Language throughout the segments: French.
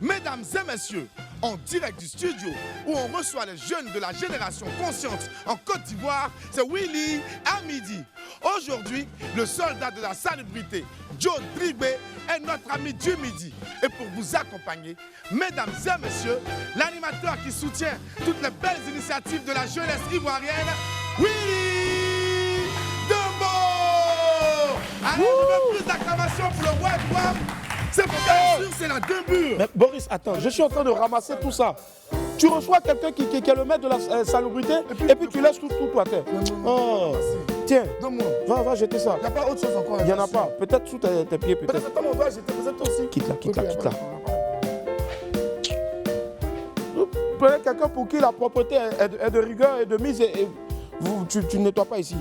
Mesdames et messieurs, en direct du studio où on reçoit les jeunes de la génération consciente en Côte d'Ivoire, c'est Willy à midi. Aujourd'hui, le soldat de la salubrité, Joe Drigbe, est notre ami du midi. Et pour vous accompagner, mesdames et messieurs, l'animateur qui soutient toutes les belles initiatives de la jeunesse ivoirienne, Willy Dembo. Allez, je veux plus d'acclamation pour le Web. C'est bien sûr, c'est la début. Mais Boris, attends, je suis en train de ramasser tout ça. Tu reçois quelqu'un qui est le maître de la salubrité et puis tu laisses tout à terre. Oh, tiens, va jeter ça. Il n'y a pas autre chose encore. Il n'y en a pas. Peut-être sous tes pieds, peut-être. Peut-être on va jeter, peut-être aussi. Quitte là. Prenez quelqu'un pour qui la propreté est de rigueur et de mise et tu ne nettoies pas ici.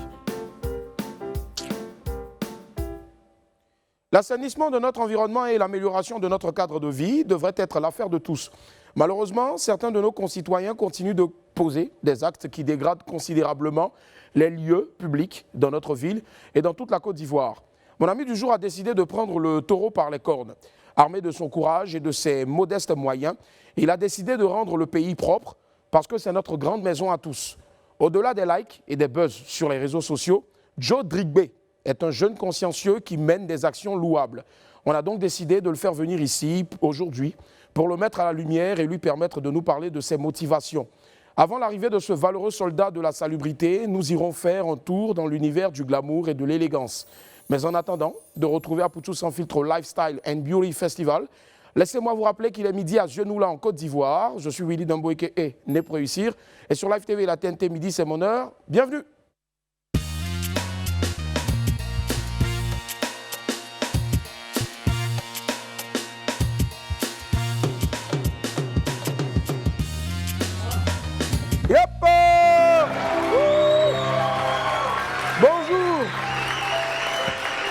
L'assainissement de notre environnement et l'amélioration de notre cadre de vie devraient être l'affaire de tous. Malheureusement, certains de nos concitoyens continuent de poser des actes qui dégradent considérablement les lieux publics dans notre ville et dans toute la Côte d'Ivoire. Mon ami du jour a décidé de prendre le taureau par les cornes. Armé de son courage et de ses modestes moyens, il a décidé de rendre le pays propre parce que c'est notre grande maison à tous. Au-delà des likes et des buzz sur les réseaux sociaux, Joe Drigbe est un jeune consciencieux qui mène des actions louables. On a donc décidé de le faire venir ici, aujourd'hui, pour le mettre à la lumière et lui permettre de nous parler de ses motivations. Avant l'arrivée de ce valeureux soldat de la salubrité, nous irons faire un tour dans l'univers du glamour et de l'élégance. Mais en attendant de retrouver Aputu Sans Filtre au Lifestyle and Beauty Festival, laissez-moi vous rappeler qu'il est midi à Genoula en Côte d'Ivoire. Je suis Willy Dembo et né pour réussir. Et sur Live TV et la TNT midi, c'est mon heure. Bienvenue.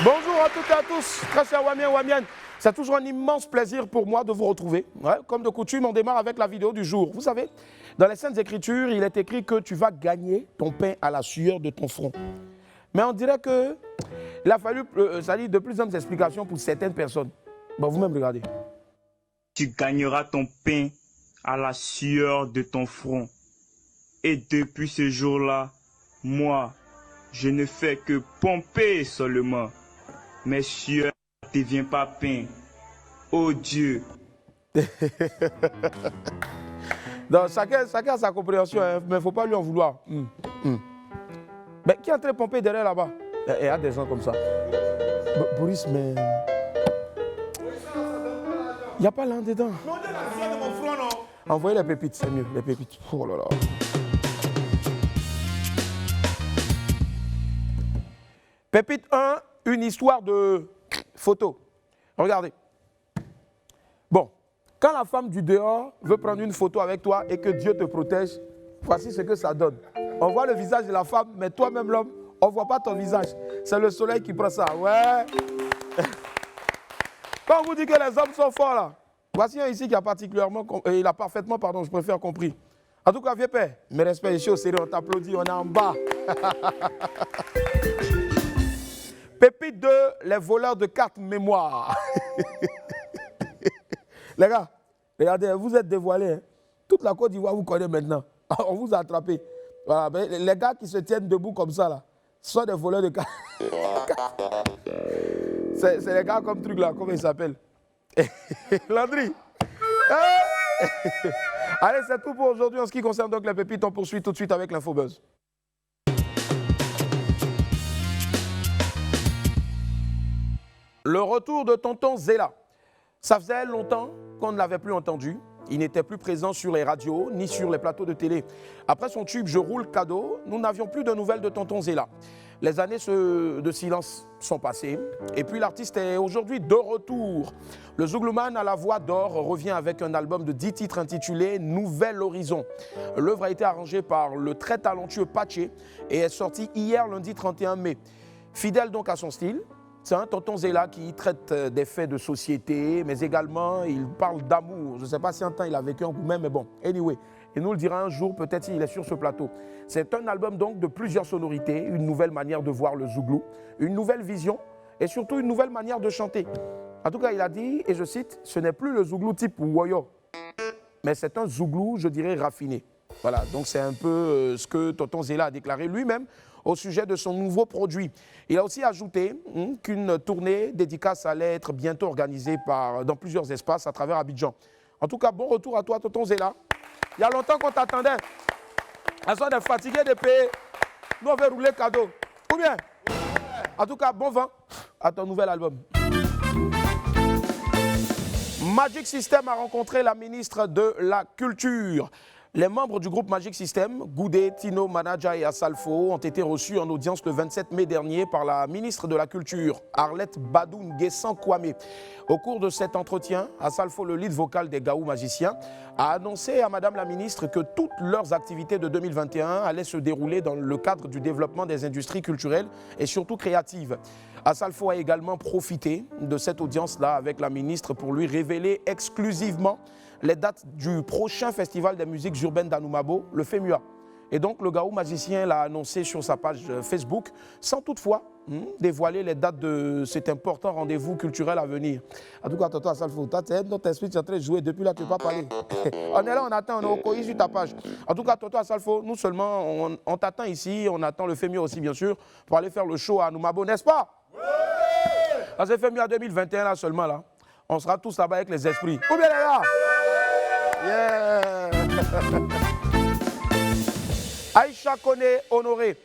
Bonjour à toutes et à tous, très chers Wamiens. C'est toujours un immense plaisir pour moi de vous retrouver. Ouais, comme de coutume, on démarre avec la vidéo du jour. Vous savez, dans les Saintes Écritures, il est écrit que tu vas gagner ton pain à la sueur de ton front. Mais on dirait qu'il a fallu de plus amples explications pour certaines personnes. Bon, vous-même, regardez. Tu gagneras ton pain à la sueur de ton front. Et depuis ce jour-là, moi, je ne fais que pomper seulement. Mes sueurs ne deviennent pas pain. Oh Dieu! Donc, chacun a sa compréhension, hein, mais il ne faut pas lui en vouloir. Mais qui est en train de pomper derrière là-bas? Il y a des gens comme ça. Boris, mais... Il n'y a pas l'un dedans. Non, on est la sueur de mon front, non? Envoyez les pépites, c'est mieux, les pépites. Oh là là. Pépite 1, une histoire de photo. Regardez. Bon, quand la femme du dehors veut prendre une photo avec toi et que Dieu te protège, voici ce que ça donne. On voit le visage de la femme, mais toi-même l'homme, on ne voit pas ton visage. C'est le soleil qui prend ça. Ouais. Quand on vous dit que les hommes sont forts là, voici un ici qui a particulièrement, il a parfaitement, je préfère compris. En tout cas, vieux père, mes respects ici au sérieux, on t'applaudit, on est en bas. Pépite 2, les voleurs de cartes mémoire. Les gars, regardez, vous êtes dévoilés. Hein. Toute la Côte d'Ivoire vous connaît maintenant. On vous a attrapé. Voilà, les gars qui se tiennent debout comme ça, là, ce sont des voleurs de cartes. C'est les gars comme truc là, comment ils s'appellent? Landry. Allez, c'est tout pour aujourd'hui en ce qui concerne donc les pépites. On poursuit tout de suite avec l'Infobuzz. Le retour de tonton Zéla. Ça faisait longtemps qu'on ne l'avait plus entendu. Il n'était plus présent sur les radios ni sur les plateaux de télé. Après son tube Je roule cadeau, nous n'avions plus de nouvelles de tonton Zéla. Les années de silence sont passées et puis l'artiste est aujourd'hui de retour. Le Zouglouman à la voix d'or revient avec un album de 10 titres intitulé Nouvel Horizon. L'œuvre a été arrangée par le très talentueux Patché et est sortie hier lundi 31 mai. Fidèle donc à son style, c'est un tonton Zéla qui traite des faits de société, mais également il parle d'amour. Je ne sais pas si un temps il a vécu en vous-même, mais bon, anyway. Il nous le dira un jour, peut-être s'il est sur ce plateau. C'est un album donc de plusieurs sonorités, une nouvelle manière de voir le zouglou, une nouvelle vision et surtout une nouvelle manière de chanter. En tout cas, il a dit, et je cite, « Ce n'est plus le zouglou type Woyo, mais c'est un zouglou, je dirais, raffiné. » Voilà, donc c'est un peu ce que Tonton Zéla a déclaré lui-même au sujet de son nouveau produit. Il a aussi ajouté qu'une tournée dédicace allait être bientôt organisée dans plusieurs espaces à travers Abidjan. En tout cas, bon retour à toi, Tonton Zéla. Il y a longtemps qu'on t'attendait. À soi d'être fatigué de payer, nous on veut rouler cadeau. Ou bien? En tout cas, bon vent à ton nouvel album. Magic System a rencontré la ministre de la Culture. Les membres du groupe Magic System, Goudé, Tino, Manaja et Asalfo, ont été reçus en audience le 27 mai dernier par la ministre de la Culture, Arlette Badou Nguessan Kwame. Au cours de cet entretien, Asalfo, le lead vocal des Gaou Magiciens, a annoncé à Madame la ministre que toutes leurs activités de 2021 allaient se dérouler dans le cadre du développement des industries culturelles et surtout créatives. Asalfo a également profité de cette audience-là avec la ministre pour lui révéler exclusivement les dates du prochain festival des musiques urbaines d'Anoumabo, le FEMUA. Et donc le Gaou Magicien l'a annoncé sur sa page Facebook, sans toutefois dévoiler les dates de cet important rendez-vous culturel à venir. En tout cas, Toto Asalfo, notre esprit est en train de jouer, depuis là tu n'as pas parlé. On est là, on attend, on est au coï sur ta page. En tout cas, Toto Asalfo, nous seulement, on t'attend ici, on attend le FEMUA aussi bien sûr, pour aller faire le show à Anoumabo, n'est-ce pas? Oui. Dans ce FEMUA 2021 là seulement, là, on sera tous là-bas avec les esprits. Ou bien là? Yeah. Aïcha Koné Honoré.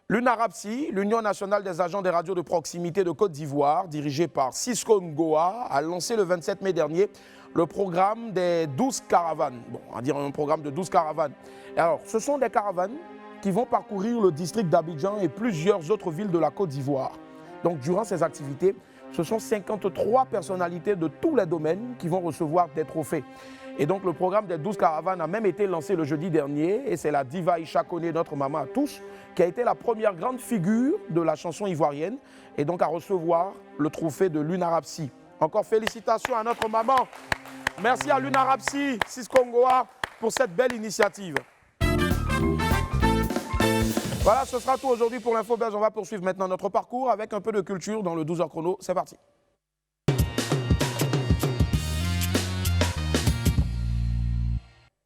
L'UNARAPSI, l'Union nationale des agents des radios de proximité de Côte d'Ivoire, dirigée par Cisco Ngoa, a lancé le 27 mai dernier le programme des 12 caravanes. Bon, on va dire un programme de 12 caravanes. Et alors, ce sont des caravanes qui vont parcourir le district d'Abidjan et plusieurs autres villes de la Côte d'Ivoire. Donc, durant ces activités, ce sont 53 personnalités de tous les domaines qui vont recevoir des trophées. Et donc le programme des 12 caravanes a même été lancé le jeudi dernier et c'est la diva Aïcha Koné, notre maman à tous, qui a été la première grande figure de la chanson ivoirienne et donc à recevoir le trophée de l'UNARAPSI. Encore félicitations à notre maman. Merci à l'UNARAPSI, Cisco Ngoa, pour cette belle initiative. Voilà, ce sera tout aujourd'hui pour l'Info Belge. On va poursuivre maintenant notre parcours avec un peu de culture dans le 12h chrono. C'est parti.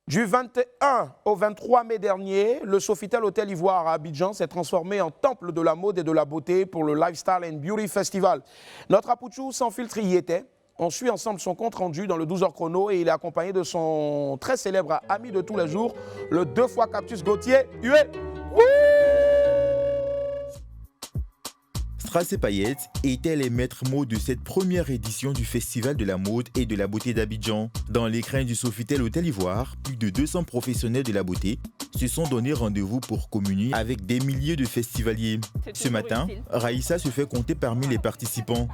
Du 21 au 23 mai dernier, le Sofitel Hôtel Ivoire à Abidjan s'est transformé en temple de la mode et de la beauté pour le Lifestyle and Beauty Festival. Notre Apouchou sans filtre y était. On suit ensemble son compte rendu dans le 12h chrono et il est accompagné de son très célèbre ami de tous les jours, le 2 fois Cactus Gauthier. Strass et paillettes étaient les maîtres mots de cette première édition du Festival de la mode et de la beauté d'Abidjan. Dans l'écrin du Sofitel Hôtel Ivoire, plus de 200 professionnels de la beauté se sont donné rendez-vous pour communier avec des milliers de festivaliers. Ce matin, Raïssa se fait compter parmi les participants.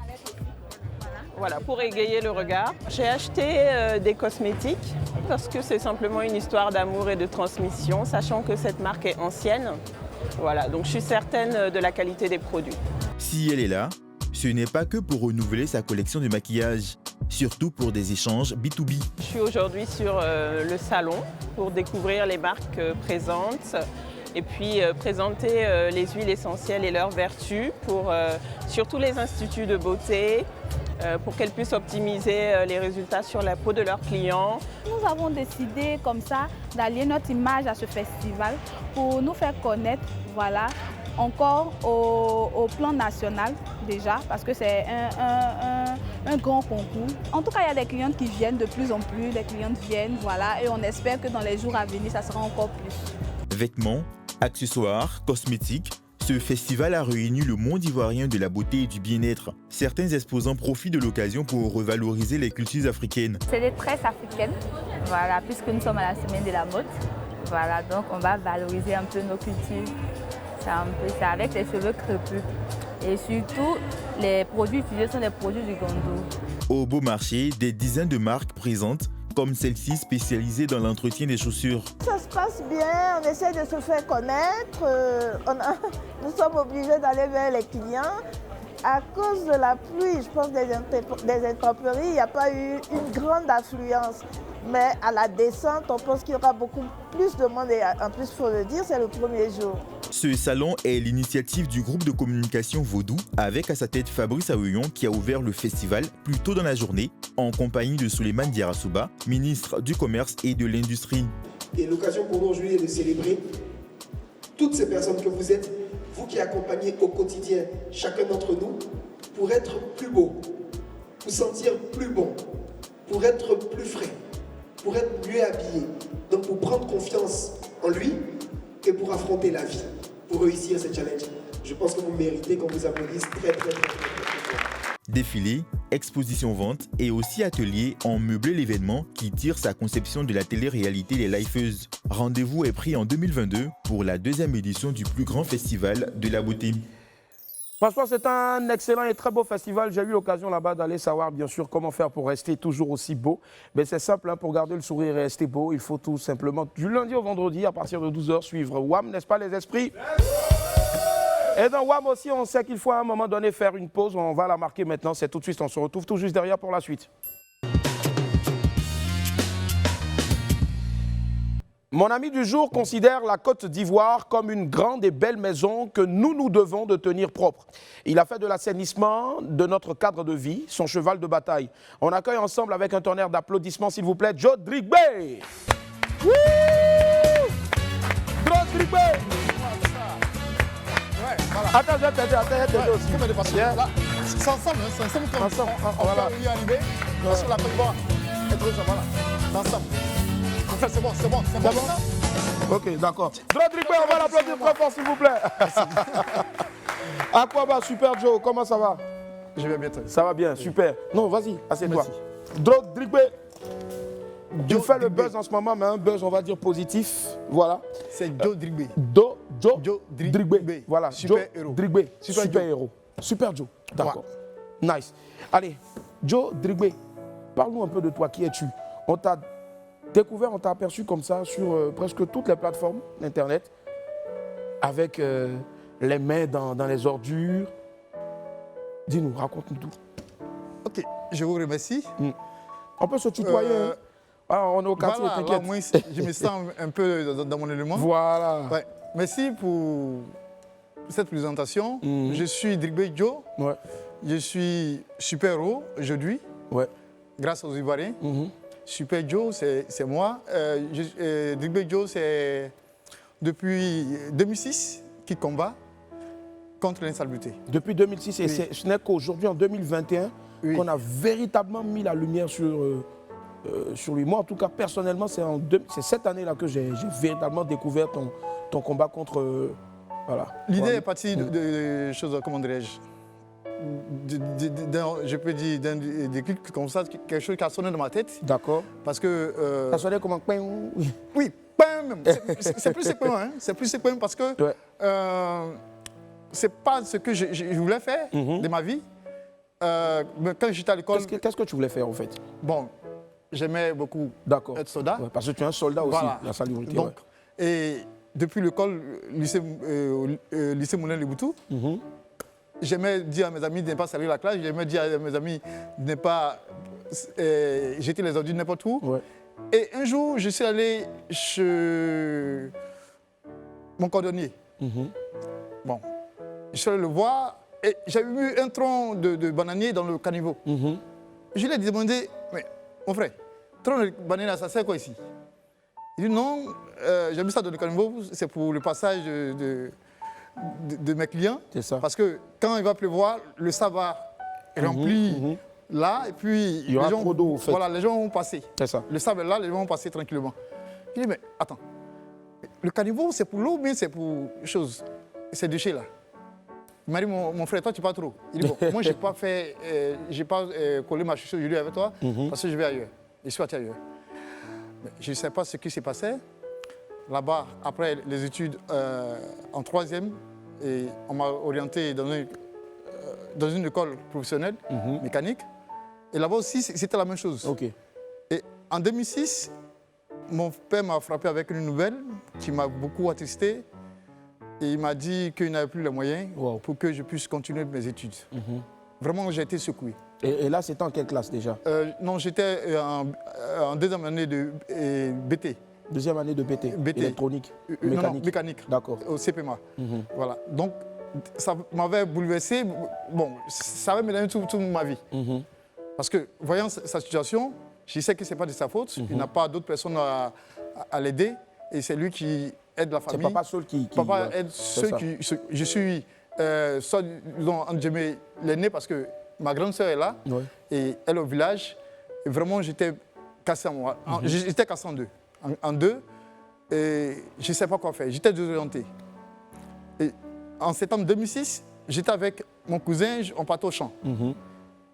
Voilà, pour égayer le regard. J'ai acheté des cosmétiques parce que c'est simplement une histoire d'amour et de transmission, sachant que cette marque est ancienne. Voilà, donc je suis certaine de la qualité des produits. Si elle est là, ce n'est pas que pour renouveler sa collection de maquillage, surtout pour des échanges B2B. Je suis aujourd'hui sur le salon pour découvrir les marques présentes et puis présenter les huiles essentielles et leurs vertus pour surtout les instituts de beauté, pour qu'elles puissent optimiser les résultats sur la peau de leurs clients. Nous avons décidé comme ça d'allier notre image à ce festival pour nous faire connaître, voilà, encore au plan national déjà, parce que c'est un grand concours. En tout cas, il y a des clientes qui viennent de plus en plus, les clientes viennent, voilà, et on espère que dans les jours à venir, ça sera encore plus. Vêtements, accessoires, cosmétiques, ce festival a réuni le monde ivoirien de la beauté et du bien-être. Certains exposants profitent de l'occasion pour revaloriser les cultures africaines. C'est des tresses africaines, voilà, puisque nous sommes à la semaine de la mode. Voilà, donc on va valoriser un peu nos cultures. C'est avec les cheveux crépus. Et surtout, les produits utilisés sont des produits du Gondo. Au beau marché, des dizaines de marques présentes, comme celle-ci spécialisée dans l'entretien des chaussures. Ça se passe bien, on essaie de se faire connaître. Nous sommes obligés d'aller vers les clients. À cause de la pluie, je pense, des intempéries, il n'y a pas eu une grande affluence. Mais à la descente, on pense qu'il y aura beaucoup plus de monde. Et en plus, il faut le dire, c'est le premier jour. Ce salon est l'initiative du groupe de communication Vaudou avec à sa tête Fabrice Aouillon qui a ouvert le festival plus tôt dans la journée en compagnie de Souleymane Diarra-Souba, ministre du Commerce et de l'Industrie. Et l'occasion pour nous aujourd'hui est de célébrer toutes ces personnes que vous êtes, vous qui accompagnez au quotidien chacun d'entre nous pour être plus beau, pour sentir plus bon, pour être plus frais, pour être mieux habillé, donc pour prendre confiance en lui et pour affronter la vie, pour réussir ce challenge. Je pense que vous méritez qu'on vous applaudisse très fort. Défilé, exposition vente et aussi atelier ont meublé l'événement qui tire sa conception de la télé-réalité Les Lifeuses. Rendez-vous est pris en 2022 pour la 2e édition du plus grand festival de la beauté. Franchement, c'est un excellent et très beau festival. J'ai eu l'occasion là-bas d'aller savoir, bien sûr, comment faire pour rester toujours aussi beau. Mais c'est simple, hein, pour garder le sourire et rester beau, il faut tout simplement, du lundi au vendredi, à partir de 12h, suivre WAM, n'est-ce pas les esprits? Et dans WAM aussi, on sait qu'il faut à un moment donné faire une pause. On va la marquer maintenant, c'est tout de suite. On se retrouve tout juste derrière pour la suite. Mon ami du jour considère la Côte d'Ivoire comme une grande et belle maison que nous devons de tenir propre. Il a fait de l'assainissement de notre cadre de vie son cheval de bataille. On accueille ensemble avec un tonnerre d'applaudissements, s'il vous plaît, Joe Drigbe. Joe Drigbe. Attends, je vais t'aider aussi. Comment de passer là, c'est ensemble, hein, c'est ensemble qu'on va y arriver. Parce que la Côte d'Ivoire est trop voilà. C'est ensemble. En fait, c'est bon. Ok, d'accord. Rodrigue, on va l'applaudir très fort, s'il vous plaît. Aquaba, super Joe, comment ça va? Je vais bien. Ça va bien, super. Non, vas-y, assieds-toi. Rodrigue, tu fais le buzz en ce moment, mais un buzz, on va dire, positif. Voilà. C'est Joe Drigbe. Joe Drigbe. Voilà, super héros. Drigbe, super héros. Super Joe, d'accord. Ouais. Nice. Allez, Joe Drigbe, parle-nous un peu de toi. Qui es-tu? On t'a découvert, on t'a aperçu comme ça sur presque toutes les plateformes d'Internet, avec les mains dans les ordures. Dis-nous, raconte-nous tout. Ok, je vous remercie. On peut se tutoyer. Alors, on est au quartier, voilà, t'inquiète. Moi, je me sens un peu dans mon élément. Voilà. Ouais. Merci pour cette présentation. Je suis Drigbe Joe. Ouais. Je suis super-héros aujourd'hui, grâce aux Ivoiriens. Super Joe, c'est moi. Drigbe Joe, c'est depuis 2006 qu'il combat contre l'insalubrité. Depuis 2006, et ce n'est qu'aujourd'hui, en 2021, qu'on a véritablement mis la lumière sur lui. Moi, en tout cas, personnellement, c'est cette année-là que j'ai véritablement découvert ton combat contre... voilà. L'idée est partie de choses, comment dirais-je, je peux dire des clics comme ça, quelque chose qui a sonné dans ma tête. D'accord. Parce que... ça a sonné comme un pain. Oui, pain même. C'est plus pain, hein. C'est plus pain parce que c'est pas ce que je voulais faire de ma vie. Quand j'étais à l'école... Qu'est-ce que tu voulais faire en fait? Bon, j'aimais beaucoup être soldat. Parce que tu es un soldat aussi, la salubrité. Donc, et depuis l'école, lycée Moulin-Leboutou, j'aimais dire à mes amis de ne pas saluer la classe, j'aimais dire à mes amis de ne pas jeter les ordures n'importe où. Ouais. Et un jour, je suis allé chez mon cordonnier. Bon, je suis allé le voir et j'avais vu un tronc de bananier dans le caniveau. Je lui ai demandé, mais mon frère, tronc de bananier, ça sert quoi ici? Il dit non, j'ai mis ça dans le caniveau, c'est pour le passage de mes clients. C'est ça. Parce que quand il va pleuvoir, le sable va remplir là, et puis il y aura trop d'eau, en fait. Voilà, les gens vont passer. C'est ça. Le sable est là, les gens vont passer tranquillement. Il dit, mais attends, le caniveau, c'est pour l'eau ou bien c'est pour ces déchets-là? Il m'a dit, mon frère, toi, tu pars trop. Il dit, bon, moi, je n'ai pas collé ma chaussure aujourd'hui avec toi, parce que je vais ailleurs. Je suis parti ailleurs. Mais je ne sais pas ce qui s'est passé. Là-bas, après les études en 3e, et on m'a orienté dans une école professionnelle, mécanique. Et là-bas aussi, c'était la même chose. Okay. Et en 2006, mon père m'a frappé avec une nouvelle qui m'a beaucoup attristé. Et il m'a dit qu'il n'avait plus les moyens pour que je puisse continuer mes études. Vraiment, j'ai été secoué. Et là, c'était en quelle classe déjà? Non, j'étais en 2e année de BT. Deuxième année de BT, BT. électronique, Non, mécanique. D'accord. Au CPMA. Voilà. Donc, ça m'avait bouleversé. Bon, ça avait mélangé toute ma vie. Parce que, voyant sa situation, je sais que ce n'est pas de sa faute. Il n'a pas d'autres personnes à l'aider. Et c'est lui qui aide la famille. C'est papa seul qui Papa aide ceux qui... Je suis, soit, disons, entre guillemets, l'aîné parce que ma grande sœur est là. Ouais. Et elle au village. Et vraiment, j'étais cassé en moi. J'étais cassé en deux. En deux. Et je ne sais pas quoi faire. J'étais désorienté. Et en septembre 2006, j'étais avec mon cousin, on partait au champ.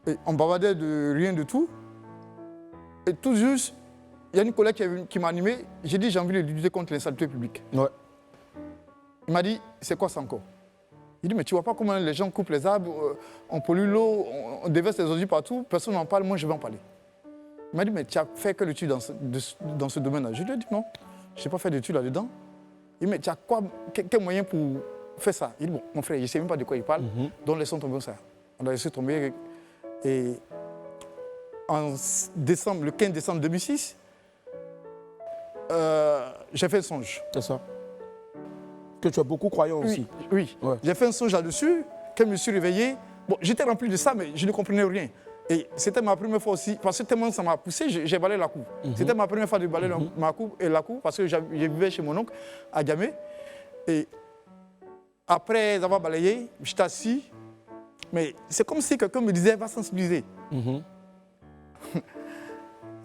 Et on bavardait de rien de tout. Et tout juste, il y a une collègue qui m'a animé. J'ai dit, j'ai envie de lutter contre l'insalubrité publique. Ouais. Il m'a dit, c'est quoi ça encore? Il dit, mais tu vois pas comment les gens coupent les arbres, on pollue l'eau, on déverse les ordures partout, personne n'en parle, moi je vais en parler. Il m'a dit, mais tu as fait que l'étude dans ce domaine-là? Je lui ai dit, non, je n'ai pas fait d'études là-dedans. Il m'a dit, tu as quel moyen pour faire ça? Il dit, bon, mon frère, je ne sais même pas de quoi il parle, donc laissons tomber ça. On a laissé tomber. Et en décembre, le 15 décembre 2006, j'ai fait un songe. C'est ça. Que tu as beaucoup croyant aussi. Oui. Ouais. J'ai fait un songe là-dessus. Quand je me suis réveillé, bon, j'étais rempli de ça, mais je ne comprenais rien. Et c'était ma première fois aussi, parce que tellement ça m'a poussé, j'ai balayé la cour. C'était ma première fois de balayer la cour, parce que je vivais chez mon oncle à Gamé. Et après avoir balayé, j'étais assis, mais c'est comme si quelqu'un me disait, va sensibiliser.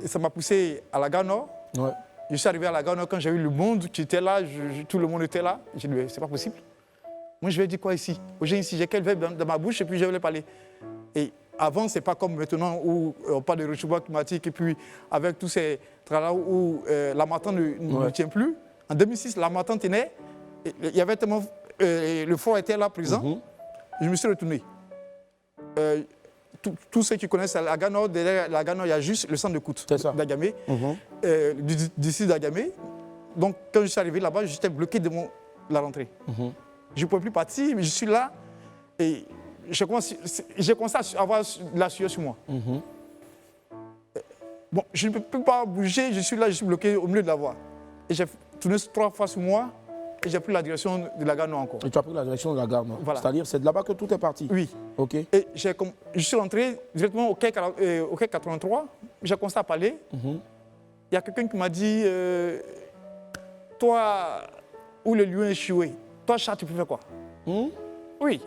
Et ça m'a poussé à la gare Nord. Ouais. Je suis arrivé à la gare Nord quand j'ai vu le monde qui était là, tout le monde était là. J'ai dit, c'est pas possible. Moi, je vais dire quoi ici? J'ai quelques verbes dans ma bouche et puis je vais les parler. Et avant, ce n'est pas comme maintenant où on parle de réchauffement climatique et puis avec tous ces travaux où la Martin ne tient plus. En 2006, la Martin tenait. Il y avait tellement... le froid était là présent. Je me suis retourné. Tous ceux qui connaissent la gare Nord, derrière la gare Nord, il y a juste le centre de coûte d'Agamé, d'ici d'Agamé. Donc, quand je suis arrivé là-bas, j'étais bloqué devant la rentrée. Je ne pouvais plus partir, mais je suis là et j'ai commencé à avoir la sueur sur moi. Bon, je ne peux pas bouger, je suis là, je suis bloqué au milieu de la voie. Et j'ai tourné 3 fois sur moi et j'ai pris la direction de la gare Nord encore. Et tu as pris la direction de la gare Nord. Voilà. C'est-à-dire, c'est de là-bas que tout est parti? Oui. OK. Et je suis rentré directement au quai 83, j'ai commencé à parler. Il y a quelqu'un qui m'a dit, toi, où le lion est échoué, toi, chat, tu peux faire quoi? Oui.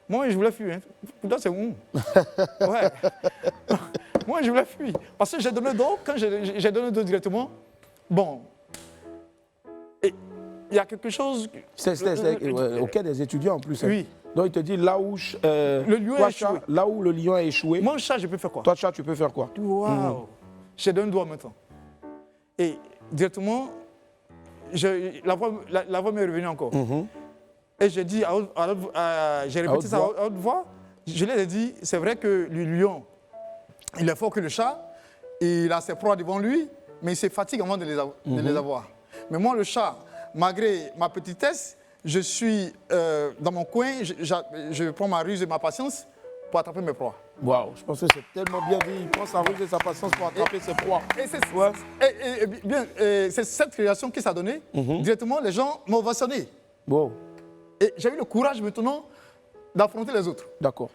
Moi, je voulais fuir. Pourtant, c'est ouais. Moi, je voulais fuir. Parce que j'ai donné d'eau, quand j'ai donné d'eau directement, bon. Et il y a quelque chose... C'est au quai des étudiants en plus. Oui. Donc, il te dit là où... le lion est échoué. Là où le lion a échoué. Moi, chat, je peux faire quoi? Toi, chat, tu peux faire quoi? Waouh. J'ai donné d'eau maintenant. Et directement, la voix m'est revenue encore. Et j'ai dit, j'ai répété ça à haute voix. Je lui ai dit, c'est vrai que le lion, il est fort que le chat, il a ses proies devant lui, mais il se fatigue avant de les avoir. Mais moi, le chat, malgré ma petitesse, je suis dans mon coin, je prends ma ruse et ma patience pour attraper mes proies. Waouh, je pense que c'est tellement bien dit. Il prend sa ruse et sa patience pour attraper ses proies. Et c'est cette création qui s'est donnée. Directement, les gens m'ont ovationné. Wow. Et j'ai eu le courage maintenant d'affronter les autres. D'accord.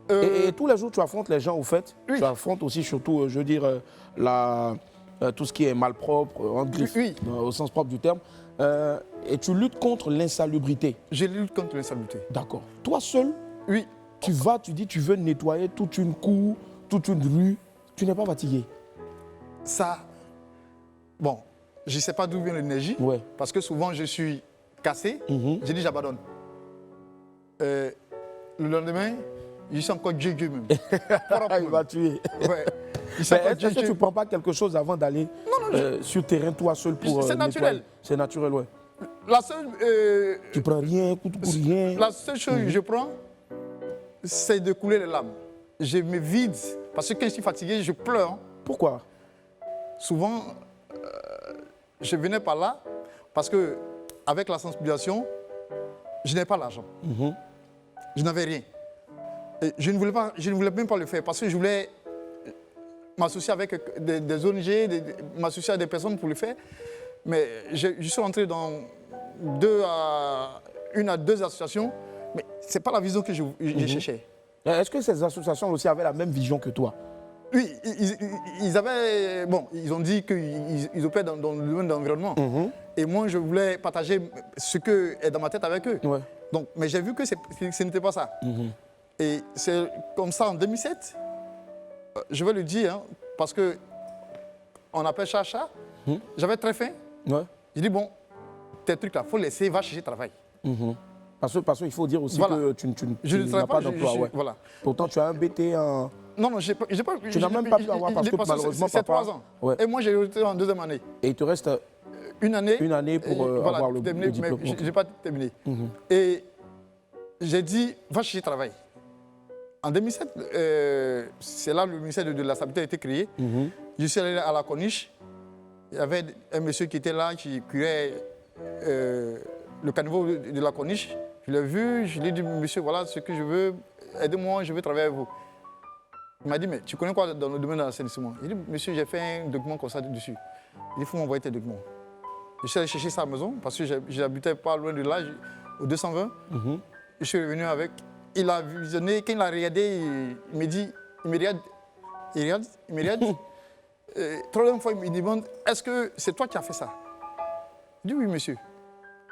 Et tous les jours, tu affrontes les gens, au fait. Oui. Tu affrontes aussi, surtout, je veux dire, tout ce qui est malpropre, en griffe, au sens propre du terme. Et tu luttes contre l'insalubrité. Je lutte contre l'insalubrité. D'accord. Toi seul, oui. Tu dis, tu veux nettoyer toute une cour, toute une rue. Tu n'es pas fatigué? Ça, bon, je ne sais pas d'où vient l'énergie. Ouais. Parce que souvent, je suis cassé. J'ai dit, j'abandonne. Le lendemain, je suis encore Dieu même. Il va tuer. Ouais. Est-ce que tu ne prends pas quelque chose avant d'aller sur terrain, toi seul, pour c'est naturel. C'est naturel, oui. La seule... tu prends rien, rien. La seule chose que je prends, c'est de couler les larmes. Je me vide. Parce que quand je suis fatigué, je pleure. Pourquoi? Souvent, je venais par là parce que avec la sensibilisation, je n'avais pas l'argent. Je n'avais rien. Et je ne voulais même pas le faire parce que je voulais m'associer avec des ONG, m'associer à des personnes pour le faire. Mais je suis rentré dans une à deux associations, mais ce n'est pas la vision que je cherchais. Est-ce que ces associations aussi avaient la même vision que toi? Oui, ils avaient... Bon, ils ont dit qu'ils opèrent dans le domaine de l'environnement. Et moi, je voulais partager ce qui est dans ma tête avec eux. Ouais. Donc, mais j'ai vu que ce n'était pas ça. Et c'est comme ça en 2007, je vais le dire, hein, parce qu'on appelle chat. J'avais très faim. Ouais. J'ai dit, bon, tes trucs là, il faut laisser, va chercher travail. Parce qu'il faut dire aussi que tu n'as pas d'emploi. Ouais. Voilà. Pourtant, tu as un BT en... Non, j'ai pas... Tu n'as même pas pu avoir parce que malheureusement, c'est papa... 3 ans. Ouais. Et moi, j'ai été en deuxième année. Et il te reste une année pour avoir le diplôme. Mais je n'ai pas terminé. Et j'ai dit, va chercher travail. En 2007, c'est là que le ministère de la Stabilité a été créé. Je suis allé à la Corniche. Il y avait un monsieur qui était là, qui curait le caniveau de la Corniche. Je l'ai vu, je lui ai dit, monsieur, voilà ce que je veux, aidez-moi, je veux travailler avec vous. Il m'a dit, mais tu connais quoi dans le domaine de l'assainissement? Il dit, monsieur, j'ai fait un document comme ça dessus. Il dit, il faut m'envoyer tes documents. Je suis allé chercher ça à la maison parce que j'habitais pas loin de là, au 220. Je suis revenu avec. Il a visionné, quand il a regardé, il me dit, il me regarde. Troisième fois, il me demande, est-ce que c'est toi qui as fait ça? Je dis, oui, monsieur.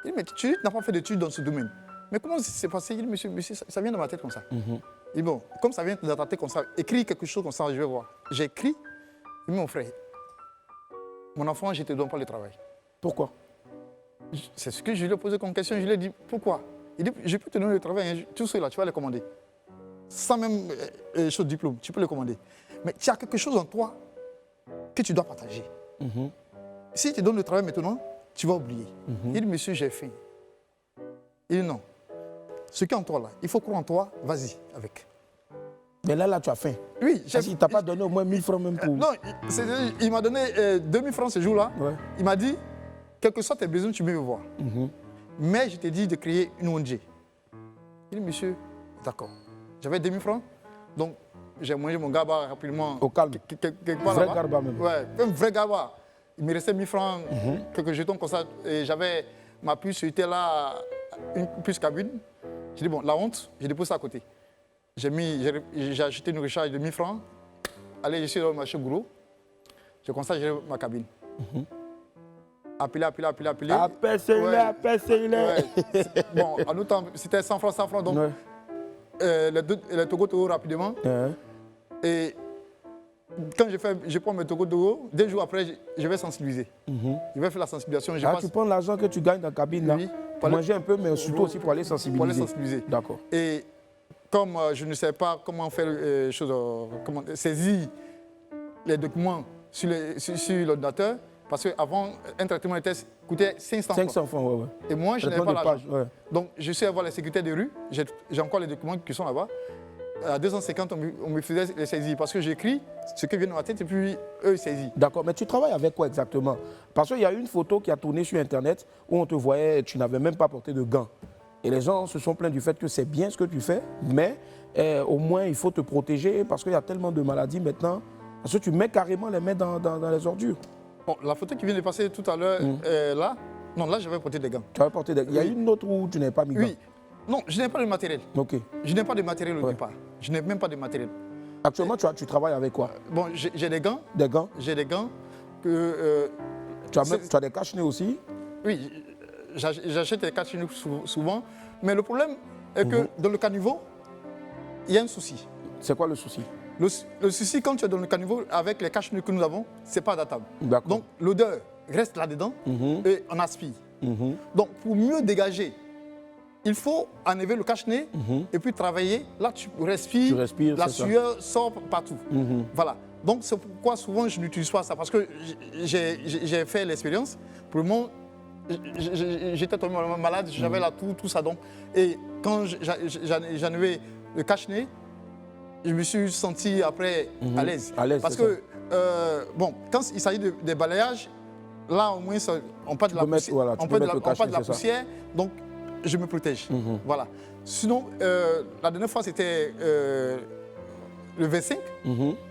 Il dit, mais tu n'as pas fait d'études dans ce domaine. Mais comment c'est passé? Il dit, monsieur, ça vient de ma tête comme ça. Il dit, bon, comme ça vient de ta tête comme ça, écris quelque chose comme ça, je vais voir. J'ai écrit, il dit, mon frère, mon enfant, je ne te donne pas le travail. Pourquoi? C'est ce que je lui ai posé comme question. Je lui ai dit, pourquoi? Il dit, je peux te donner le travail, hein, tout cela, tu vas le commander. Sans même chose de diplôme, tu peux le commander. Mais tu as quelque chose en toi que tu dois partager. Si tu donnes le travail maintenant, tu vas oublier. Il dit, monsieur, j'ai faim. Il dit, non. Ce qui est en toi là, il faut croire en toi, vas-y avec. Mais là, tu as faim. Oui. Parce qu'il ne t'a pas donné au moins 1000 francs même pour... Non, il m'a donné 2000 francs ce jour-là. Ouais. Il m'a dit, quel que soit tes besoins, tu peux me voir. Mais je t'ai dit de créer une ONG. Il dit, monsieur, d'accord. J'avais 2000 francs, donc j'ai mangé mon gaba rapidement. Au calme. Vrai gaba même. Ouais, un vrai gaba. Il me restait 1000 francs, quelques jetons comme ça. Et j'avais ma puce, j'étais là, une puce cabine. J'ai dit, bon, la honte, j'ai déposé ça à côté. J'ai acheté une recharge de 1000 francs. Allez, je suis dans le marché Goulot. J'ai commencé à gérer ma cabine. Appeler. Appelle celui-là. Bon, en autant, c'était 100 francs. Donc, les Togo rapidement. Et quand je prends mes Togo, 2 jours après, je vais sensibiliser. Je vais faire la sensibilisation. Tu prends l'argent que tu gagnes dans la cabine, là, pour manger un peu, mais surtout aussi pour aller sensibiliser. Pour aller sensibiliser. D'accord. Et comme je ne sais pas comment faire comment saisir les documents sur l'ordinateur, parce qu'avant, un traitement de test coûtait 500 francs. 500 francs, ouais. Et moi, je n'avais pas l'argent. Donc, je suis allé voir les sécurités de rue. J'ai encore les documents qui sont là-bas. À 250, on me faisait les saisir parce que j'écris ce qui vient de ma tête et puis eux, ils saisissent. D'accord, mais tu travailles avec quoi exactement? Parce qu'il y a une photo qui a tourné sur Internet où on te voyait, tu n'avais même pas porté de gants. Et les gens se sont plaints du fait que c'est bien ce que tu fais, mais au moins il faut te protéger parce qu'il y a tellement de maladies maintenant. Parce que tu mets carrément les mains dans les ordures. Bon, la photo qui vient de passer tout à l'heure, là, non, là, j'avais porté des gants. Tu avais porté des gants. Il y a une autre où tu n'avais pas mis de gants. Oui. Non, je n'ai pas de matériel. Ok. Je n'ai pas de matériel au départ. Je n'ai même pas de matériel. Actuellement, tu travailles avec quoi? Bon, j'ai des gants. Des gants? J'ai des gants. Que, tu as des cache-nez aussi? Oui, j'achète des cache-nez souvent. Mais le problème est que dans le caniveau, il y a un souci. C'est quoi le souci? Le souci, quand tu es dans le caniveau, avec les cache-nez que nous avons, ce n'est pas adaptable. Donc, l'odeur reste là-dedans et on aspire. Donc, pour mieux dégager, il faut enlever le cache-nez et puis travailler. Là, tu respires la sueur sort partout. Voilà. Donc, c'est pourquoi souvent je n'utilise pas ça. Parce que j'ai fait l'expérience. Pour le moment, j'étais tombé malade, j'avais là tout ça. Donc. Et quand j'enlevais le cache-nez, je me suis senti après à l'aise. Parce que, bon, quand il s'agit des balayages, là, au moins, on parle de la poussière. Voilà, on parle de la poussière. Donc, je me protège. Voilà. Sinon, la dernière fois, c'était le 25.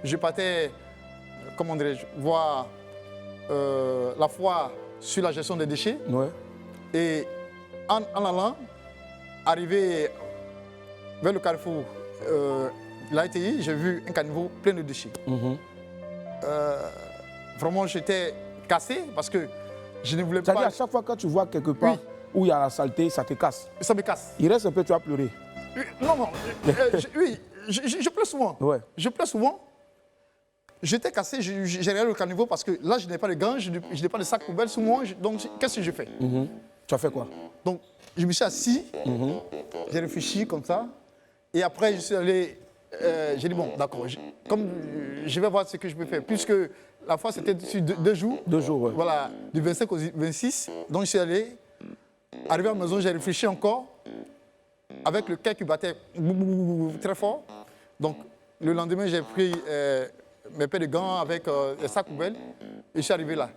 Je partais comment dirais-je, voir la foire sur la gestion des déchets. Ouais. Et en allant, arriver vers le carrefour l'ATI, j'ai vu un caniveau plein de déchets. Vraiment, j'étais cassé parce que je ne voulais pas... C'est-à-dire à chaque fois que tu vois quelque part où il y a la saleté, ça te casse. Ça me casse. Il reste un peu, tu vas pleurer. Non, non. Oui, je pleure souvent. Ouais. Je pleure souvent. J'étais cassé, j'ai regardé le caniveau parce que là, je n'ai pas de gants, je n'ai pas de sac poubelle sous moi. Donc, qu'est-ce que je fais? Tu as fait quoi? Donc, je me suis assis, j'ai réfléchi comme ça. Et après, je suis allé... j'ai dit, bon, d'accord, comme je vais voir ce que je peux faire. Puisque la fois, c'était sur 2 jours. 2 jours, oui. Voilà, du 25 au 26. Donc, je suis allé. Arrivé à la maison, j'ai réfléchi encore. Avec le cœur qui battait très fort. Donc, le lendemain, j'ai pris mes paires de gants avec les sacs poubelles. Et je suis arrivé là.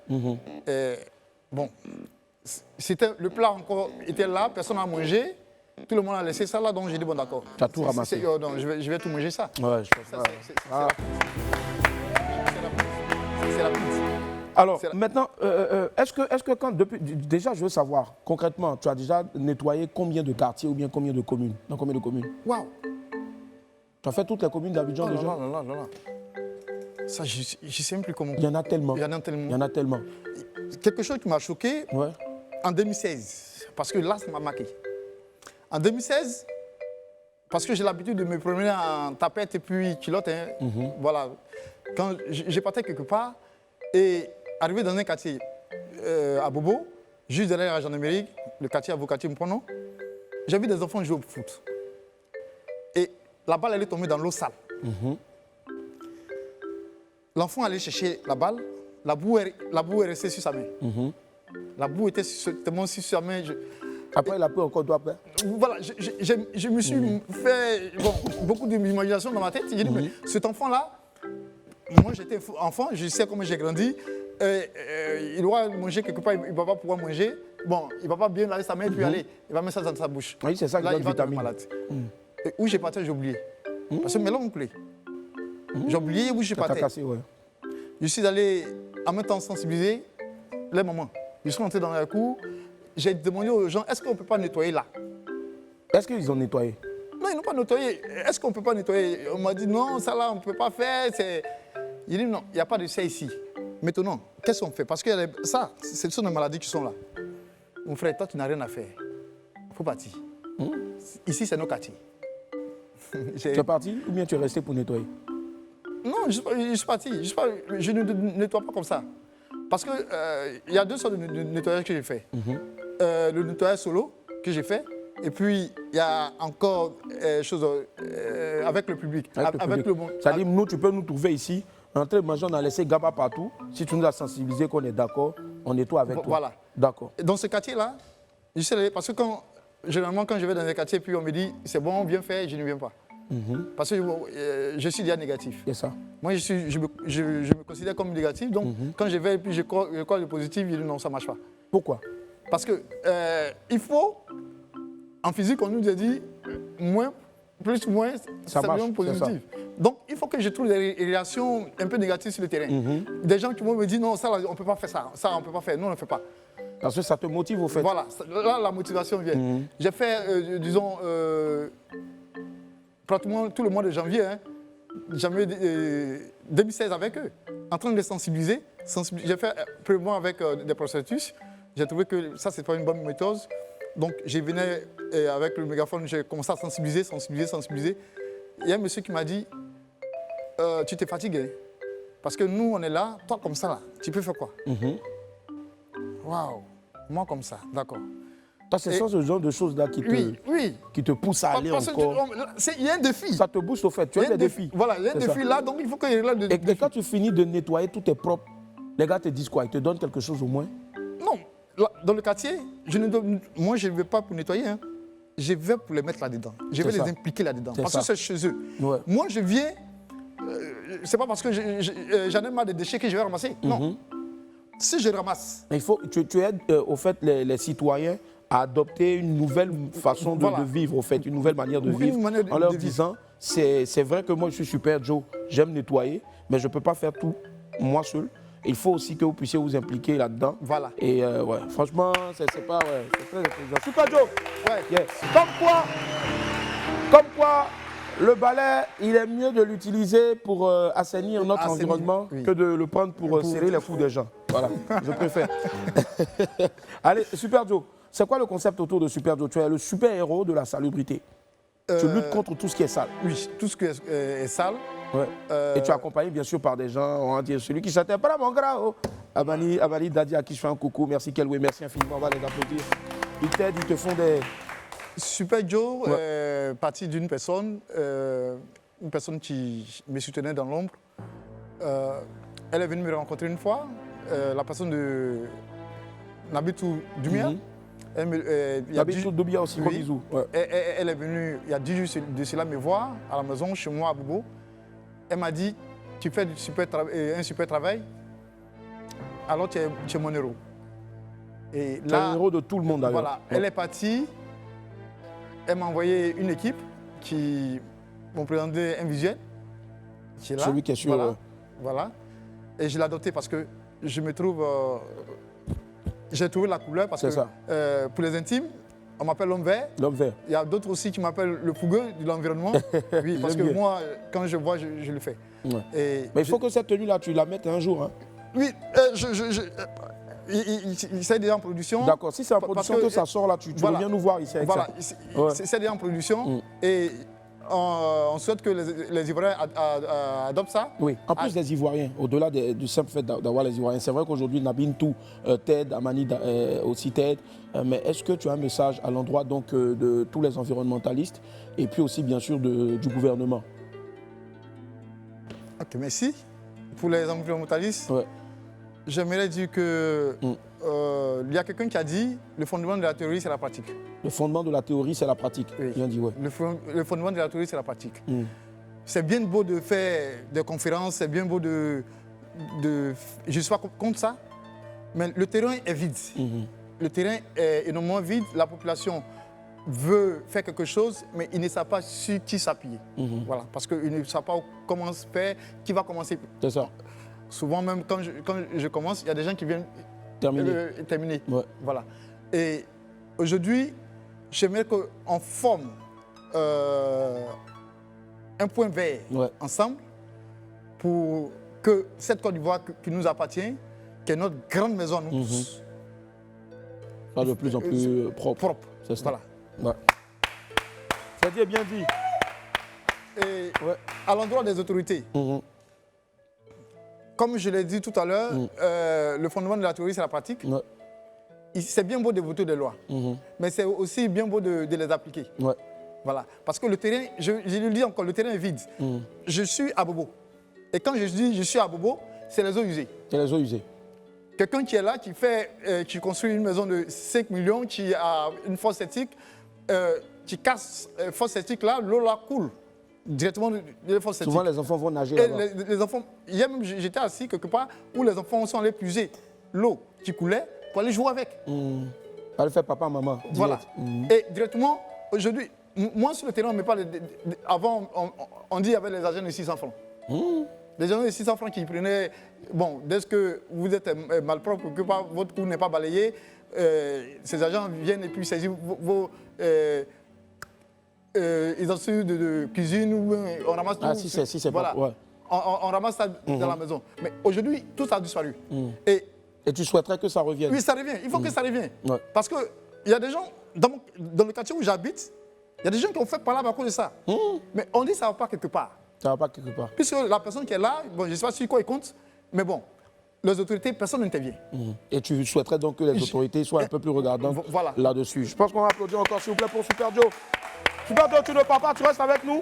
Bon, le plat encore était là, personne n'a mangé. Tout le monde a laissé ça là, donc j'ai dit, bon, d'accord. Tu as tout ramassé? Non, je vais tout manger ça. Ouais, je pense ça. C'est la pizza. Alors, maintenant, est-ce que quand, déjà, je veux savoir, concrètement, tu as déjà nettoyé combien de quartiers ou bien combien de communes? Dans combien de communes? Waouh! Tu as fait toutes les communes d'Abidjan déjà? Non. Ça, je ne sais même plus comment. Il y en a tellement. Il y en a tellement. Il y en a tellement. Quelque chose qui m'a choqué en 2016, parce que là, ça m'a marqué. En 2016, parce que j'ai l'habitude de me promener en tapette et puis culotte, voilà. Quand j'ai parti quelque part et arrivé dans un quartier à Bobo, juste derrière la gendarmerie, le quartier Avocatier Mpono, j'ai vu des enfants jouer au foot. Et la balle, elle est tombée dans l'eau sale. L'enfant allait chercher la balle, la boue est restée sur sa main. La boue était tellement sur sa main. Après, il a pris encore doigt après. Voilà, je me suis fait beaucoup d'imagination dans ma tête. J'ai dit, mais cet enfant-là, moi j'étais enfant, je sais comment j'ai grandi. Il doit manger quelque part, il ne va pas pouvoir manger. Bon, il ne va pas bien laver sa main et puis aller, il va mettre ça dans sa bouche. Oui, c'est ça qui là, donne il va vitamine. malade. Et où j'ai parti, j'ai oublié. Parce que mes langues me plaît. J'ai oublié où j'ai parti. Ouais. Je suis allé en même temps sensibiliser les mamans. Je suis rentré dans la cour, j'ai demandé aux gens, est-ce qu'on ne peut pas nettoyer là? Est-ce qu'ils ont nettoyé? Non, ils n'ont pas nettoyé. Est-ce qu'on ne peut pas nettoyer? On m'a dit, non, ça là, on ne peut pas faire. J'ai dit, non, il n'y a pas de ça ici. Maintenant, qu'est-ce qu'on fait? Parce que ça, ce sont des maladies qui sont là. Mon frère, toi, tu n'as rien à faire. Il faut partir. Ici, c'est nos quartiers. Tu es parti ou bien tu es resté pour nettoyer? Non, je suis parti. Je ne nettoie pas comme ça. Parce qu'il y a 2 sortes de nettoyage que j'ai fait. Le nettoyage solo que j'ai fait. Et puis, il y a encore chose avec le public. Avec le monde. C'est-à-dire, nous, tu peux nous trouver ici, en train de manger, on a laissé Gaba partout. Si tu nous as sensibilisé qu'on est d'accord, on nettoie avec toi. Voilà. D'accord. Dans ce quartier-là, je sais, parce que généralement, quand je vais dans un quartier, puis on me dit, c'est bon, viens faire, je ne viens pas. Parce que je suis déjà négatif. C'est ça. Moi, je me considère comme négatif. Donc, quand je vais et puis je crois le positif, je dis non, ça ne marche pas. Pourquoi? Parce que il faut, en physique, on nous a dit, moins, plus, moins, ça devient positif. Donc, il faut que je trouve des réactions un peu négatives sur le terrain. Des gens qui vont me dire, non, ça, on ne peut pas faire ça. Ça, on ne peut pas faire. Non, on ne le fait pas. Parce que ça te motive au fait. Voilà, là, la motivation vient. J'ai fait, disons, pratiquement tout le mois de janvier, janvier 2016 avec eux, en train de les sensibiliser. J'ai fait premièrement avec des processus. J'ai trouvé que ça, c'est pas une bonne méthode. Donc, je venais avec le mégaphone, j'ai commencé à sensibiliser. Il y a un monsieur qui m'a dit, tu t'es fatigué. Parce que nous, on est là, toi comme ça, là, tu peux faire quoi? Waouh, moi comme ça, d'accord. C'est ce genre de choses-là qui te poussent à aller encore. Il y a un défi. Ça te booste au fait, tu as des défis. Voilà, il y a un défi là, donc il faut qu'il y ait là de défi. Et quand tu finis de nettoyer, tout est propre, les gars te disent quoi? Ils te donnent quelque chose au moins? Non, là, dans le quartier, moi je ne vais pas pour nettoyer. Je vais pour les mettre là-dedans. Je vais les impliquer là-dedans. Parce que c'est chez eux. Ouais. Moi je viens, c'est pas parce que j'en ai marre des déchets que je vais ramasser. Non. Si je ramasse. Il faut, tu aides au fait les citoyens à adopter une nouvelle façon de vivre, au fait, une nouvelle manière de vivre, en leur disant, c'est vrai que moi je suis super Joe, j'aime nettoyer, mais je ne peux pas faire tout moi seul. Il faut aussi que vous puissiez vous impliquer là-dedans. Voilà. Et ouais, franchement, c'est pas... Ouais, c'est très intelligent. Super Joe. Ouais. Yes. Comme quoi, le balai, il est mieux de l'utiliser pour assainir notre environnement que de le prendre pour serrer les coups des gens. Voilà, je préfère. Allez, Super Joe, c'est quoi le concept autour de Super Joe? Tu es le super-héros de la salubrité. Tu luttes contre tout ce qui est sale. Oui, tout ce qui est sale. Ouais. Et tu es accompagné bien sûr par des gens, on va dire celui qui chantait pas là mon grand. Abani Dadi à qui je fais un coucou, merci Kelwe, merci infiniment, on va les applaudir. Ils t'aident, ils te font des... Super Joe est parti d'une personne qui me soutenait dans l'ombre. Elle est venue me rencontrer une fois, la personne de Nabitou Dumia. Nabitou Dumia aussi, gros bisous. Ouais. Elle est venue il y a 10 jours de cela me voir à la maison, chez moi à Bobo. Elle m'a dit, tu fais un super travail, alors tu es mon héros. Et là, un héros de tout le monde d'ailleurs. Voilà, elle est partie, elle m'a envoyé une équipe qui m'ont présenté un visuel. Qui est là. Celui qui est sur... Voilà. Et je l'ai adopté parce que je me trouve... j'ai trouvé la couleur parce que pour les intimes, on m'appelle l'homme vert. L'homme vert. Il y a d'autres aussi qui m'appellent le fougueux de l'environnement. Oui, parce que moi, quand je vois, je le fais. Ouais. Mais il faut que cette tenue-là, tu la mettes un jour. Hein. Oui, c'est déjà en production. D'accord, si c'est en production que ça sort là, tu reviens nous voir ici avec ça. Voilà, c'est déjà en production et on souhaite que les Ivoiriens adoptent ça. Oui, en plus des Ivoiriens, au-delà du simple fait d'avoir les Ivoiriens, c'est vrai qu'aujourd'hui Nabintou t'aide, Amani aussi t'aide, mais est-ce que tu as un message à l'endroit donc de tous les environnementalistes et puis aussi bien sûr du gouvernement? Ok, merci. Pour les environnementalistes, j'aimerais dire que il y a quelqu'un qui a dit le fondement de la théorie, c'est la pratique. Le fondement de la théorie, c'est la pratique. Oui. Bien dit, ouais. Le fondement de la théorie, c'est la pratique. C'est bien beau de faire des conférences, c'est bien beau de... Je ne suis pas contre ça, mais le terrain est vide. Le terrain est énormément vide. La population veut faire quelque chose, mais il ne sait pas sur qui s'appuyer. Voilà, parce qu'il ne sait pas comment se faire, qui va commencer. C'est ça. Souvent, même quand je commence, il y a des gens qui viennent terminer. Ouais. Voilà. Et aujourd'hui, j'aimerais qu'on forme un point vert ensemble pour que cette Côte d'Ivoire qui nous appartient, qui est notre grande maison, nous tous, soit de plus en plus propre. C'est ça. Voilà. Ouais. C'est bien dit. Et à l'endroit des autorités, comme je l'ai dit tout à l'heure, le fondement de la théorie, c'est la pratique. C'est bien beau de voter des lois, mais c'est aussi bien beau de les appliquer. Voilà. Parce que le terrain, je le dis encore, le terrain est vide. Je suis à Bobo. Et quand je dis je suis à Bobo, c'est les eaux usées. C'est les eaux usées. Quelqu'un qui est là, qui construit une maison de 5 millions, qui a une fosse septique, qui casse la fosse septique là, l'eau là coule. Directement de la fosse septique. Souvent les enfants vont nager là-bas. Les enfants, hier même j'étais assis quelque part où les enfants sont allés puiser l'eau qui coulait pour aller jouer avec. Aller faire papa, maman. Voilà. Et directement, aujourd'hui, moi sur le terrain, on me parle avant, on dit avec les agents de 600 francs. Les agents de 600 francs qui prenaient, bon, dès que vous êtes malpropre, que votre cou n'est pas balayé, ces agents viennent et puis saisissent vos ustensiles de cuisine, ou on ramasse tout. Si c'est voilà. On ramasse ça dans la maison. Mais aujourd'hui, tout ça a disparu. Et tu souhaiterais que ça revienne? Oui, ça revient. Il faut que ça revienne. Parce qu'il y a des gens, dans le quartier où j'habite, il y a des gens qui ont fait par là à cause de ça. Mais on dit que ça ne va pas quelque part. Ça ne va pas quelque part. Puisque la personne qui est là, bon, je ne sais pas sur quoi il compte, mais bon, les autorités, personne n'intervient. Et tu souhaiterais donc que les autorités soient un peu plus regardantes là-dessus. Je pense qu'on va applaudir encore, s'il vous plaît, pour Super Joe. Super Joe, tu ne pars pas, tu restes avec nous.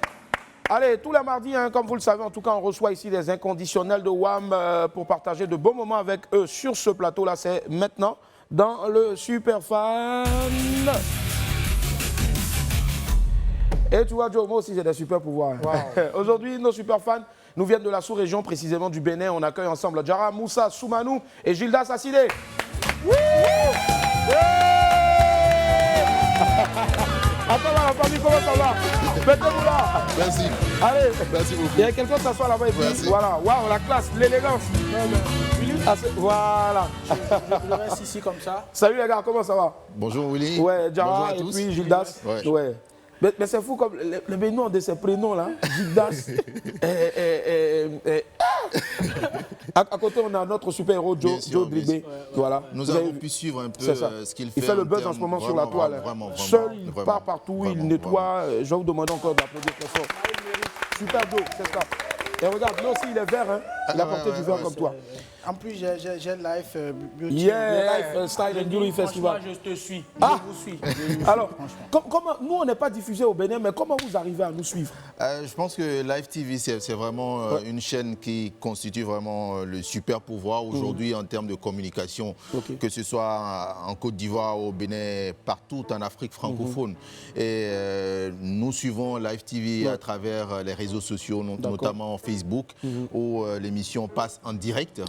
Allez, tous les mardis, comme vous le savez, en tout cas, on reçoit ici des inconditionnels de WAM pour partager de bons moments avec eux sur ce plateau-là. C'est maintenant dans le Super Fan. Et tu vois, Joe, moi aussi, j'ai des super pouvoirs. Wow. Aujourd'hui, nos super fans nous viennent de la sous-région, précisément du Bénin. On accueille ensemble Djara Moussa Soumanou et Gilda Sassidé. Attends, la famille, comment ça va? Mettez-vous là. Merci. Allez. Merci beaucoup. Il y a quelqu'un qui s'assoit là-bas et puis Merci. voilà. Waouh, la classe, l'élégance. Voilà. Je reste ici comme ça. Salut les gars, comment ça va? Bonjour Willy. Ouais, Jara Bonjour à et tous. puis Gildas. Ouais. Mais c'est fou comme les Béninois ont de ces prénoms là. Gildas. À côté, on a notre super-héros Joe Dribé. Voilà. Nous avons pu suivre un peu ce qu'il fait. Il fait le buzz en ce moment sur la toile. Seul, il part partout, il nettoie. Je vais vous demander encore d'applaudir très fort. Super Joe, c'est ça. Et regarde, lui aussi, il est vert. Hein. Il a porté du vert comme toi. En plus, j'ai Life Beauty. Yeah, Life Style and Beauty Festival. Franchement, je te suis. Ah. Je vous suis. Alors, comment, nous, on n'est pas diffusé au Bénin, mais comment vous arrivez à nous suivre? Je pense que Live TV, c'est vraiment une chaîne qui constitue vraiment le super pouvoir aujourd'hui en termes de communication, que ce soit en Côte d'Ivoire, au Bénin, partout en Afrique francophone. Et nous suivons Live TV à travers les réseaux sociaux, notamment Facebook, où l'émission passe en direct.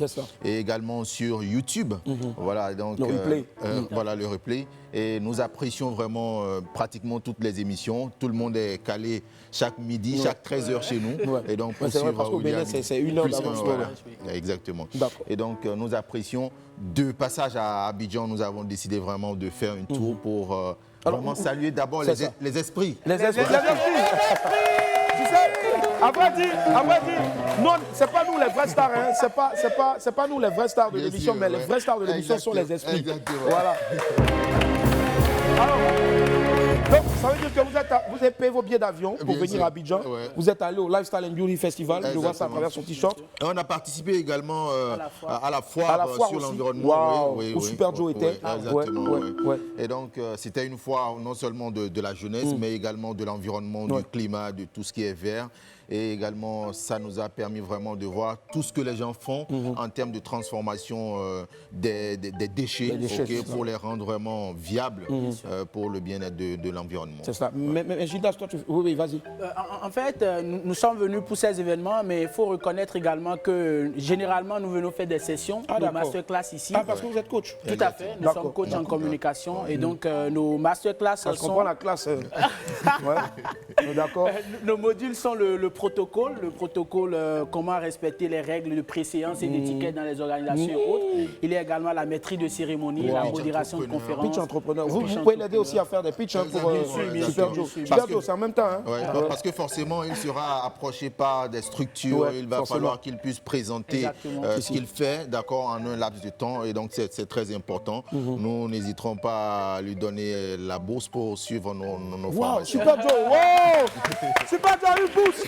Et également sur YouTube. Voilà, donc, le replay. Voilà le replay. Et nous apprécions vraiment pratiquement toutes les émissions. Tout le monde est calé chaque midi, chaque 13h chez nous. Et donc, c'est vrai, parce qu'au Bénin, c'est une heure d'avance. Exactement. Et donc, nous apprécions. De passage à Abidjan, nous avons décidé vraiment de faire une tour pour vraiment saluer d'abord les esprits. Les esprits. Tu sais, à vrai dire, non, c'est pas nous les vrais stars, hein. C'est pas nous les vrais stars de l'émission, mais les vrais stars de l'émission sont les esprits. Exactement. Voilà. Alors, donc, ça veut dire que vous avez payé vos billets d'avion pour venir à Abidjan. Vous êtes allé au Lifestyle and Beauty Festival. Je vois ça à travers son t-shirt. On a participé également à la foire sur l'environnement. Où Super Joe était. Exactement. Et donc, c'était une foire non seulement de la jeunesse, mais également de l'environnement, du climat, de tout ce qui est vert. Et également, ça nous a permis vraiment de voir tout ce que les gens font en termes de transformation des déchets, pour les rendre vraiment viables pour le bien-être de l'environnement. C'est ça. Mais Gildas, toi, oui, vas-y. En fait, nous sommes venus pour ces événements, mais il faut reconnaître également que généralement, nous venons faire des sessions de masterclass ici. Ah, parce que vous êtes coach. Tout à fait. Nous sommes coachs en communication. Et donc, nos masterclass sont... Je comprends la classe. D'accord. Nos modules sont le protocole, comment respecter les règles de préséance et d'étiquette dans les organisations et autres. Il y a également la maîtrise de cérémonie, la modération de conférences. Pitch entrepreneur. Vous pouvez l'aider aussi à faire des pitchs pour Super Joe. Super Joe, c'est en même temps. Parce que forcément, il sera approché par des structures. Il va falloir qu'il puisse présenter ce qu'il fait, d'accord, en un laps de temps. Et donc, c'est très important. Nous n'hésiterons pas à lui donner la bourse pour suivre nos formations. Super Joe, wow! Super Joe, une bourse!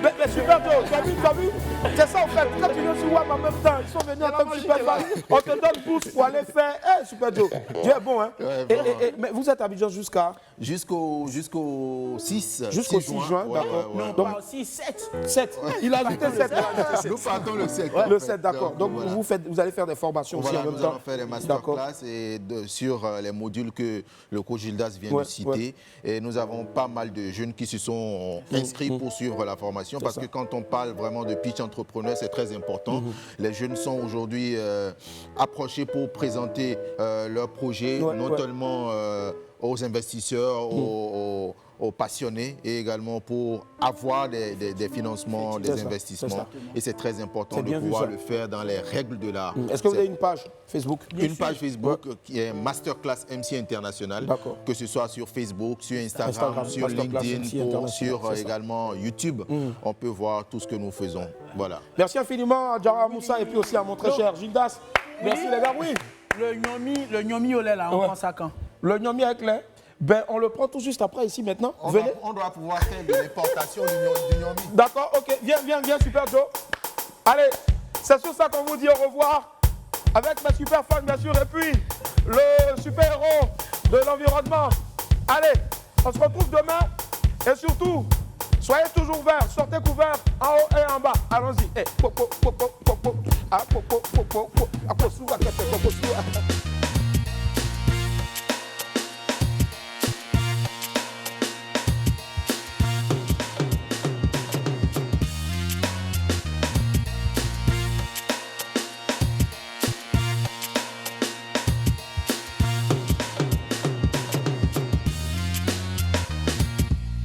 Mais Super Joe, tu as vu? C'est ça en fait, quand tu viens sur WAM en même temps, ils sont venus en tant que Super Fan, on te donne bourse pour aller faire. Super Joe, Dieu est bon, hein? Mais vous êtes à Abidjan jusqu'à? Jusqu'au 6. Jusqu'au 6 juin, d'accord. Non, pas aussi 7. 7. Il a ajouté 7. Nous partons le 7. Le 7, d'accord. Donc vous allez faire des formations aussi en même temps. Nous allons faire des masterclass sur les modules que le coach Gildas vient de citer. Et nous avons pas mal de jeunes qui se sont inscrits pour suivre la formation. Parce que quand on parle vraiment de pitch entrepreneur, c'est très important. Les jeunes sont aujourd'hui approchés pour présenter leurs projets, non seulement aux investisseurs, aux passionnés et également pour avoir des financements, des investissements. Et c'est très important de pouvoir le faire dans les règles de l'art. Est-ce que vous avez une page Facebook? Une page Facebook qui est Masterclass MC International, que ce soit sur Facebook, sur Instagram, sur LinkedIn, sur également YouTube. On peut voir tout ce que nous faisons. Voilà. Merci infiniment à Jara Moussa et puis aussi à mon très cher Gildas. Merci les gars, oui. Le gnomi au lait là, on prend ça quand? Le gnomi avec lait, on le prend tout juste après ici maintenant. Venez. On doit pouvoir faire de l'importation du gnomi. D'accord, ok. Viens, Super Joe. Allez, c'est sur ça qu'on vous dit au revoir. Avec ma super fan, bien sûr, et puis le super héros de l'environnement. Allez, on se retrouve demain. Et surtout, soyez toujours verts, sortez couverts en haut et en bas. Allons-y.